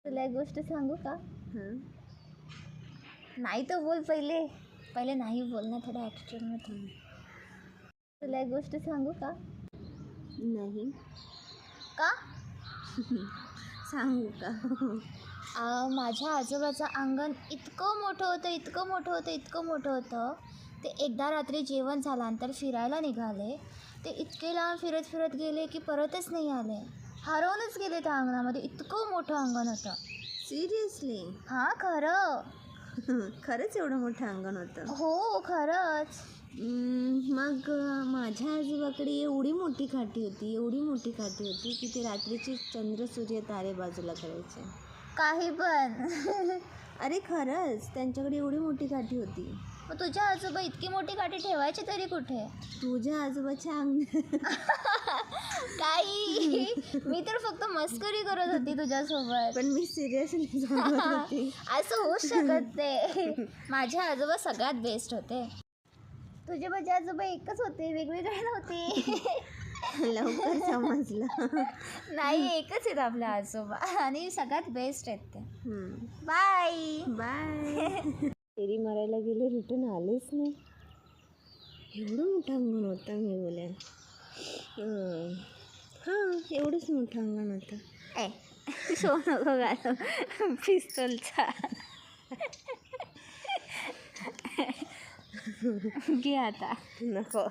तुला एक गोष्ट सांगू का? हां. नाही तर बोल पहिले. पहिले नाही बोल ना, थोडा ॲटिट्यूडमध्ये. तुला एक गोष्ट सांगू का? नाही. का? सांगू का? माझ्या आजोबाचं अंगण इतकं मोठं होतं, इतकं मोठं होतं, इतकं मोठं होतं. ते एकदा रात्री जेवण झाल्यानंतर फिरायला निघाले. ते इतके लांब फिरत फिरत गेले की परतच नाही आले. हरवूनच गेले त्या अंगणामध्ये. इतकं मोठं अंगण होतं. सिरियसली? हां, खरं. खरंच एवढं मोठं अंगण होतं? हो, खरंच. मग माझ्या आजोबाकडे एवढी मोठी खाटी होती की ते रात्रीचे चंद्र, सूर्य, तारे बाजूला करायचे. काही पण. अरे खरंच, त्यांच्याकडे एवढी मोठी काठी होती. मग तुझ्या आजोबा इतकी मोठी काठी ठेवायची तरी कुठे? तुझ्या आजोबाच्या अंगणात. काही. मी तर फक्त मस्करी करत होती तुझ्यासोबत. पण मी सिरियसली सांगत होती. असं होऊच शकत नाही. माझे आजोबा सगळ्यात बेस्ट होते. तुझे माझे आजोबा एकच होते, वेगवेगळे नव्हते. लवकर समजलं. नाही, एकच आहेत आपले आजोबा आणि सगळ्यात बेस्ट आहेत ते. बाय. फेरी मारायला गेले, रिटर्न आलेच नाही. एवढं मोठं अंगण होतं. मी बोले हां, एवढंच मोठं अंगण होतं. शो नको घालू पिस्तूलचा. घे आता. नको.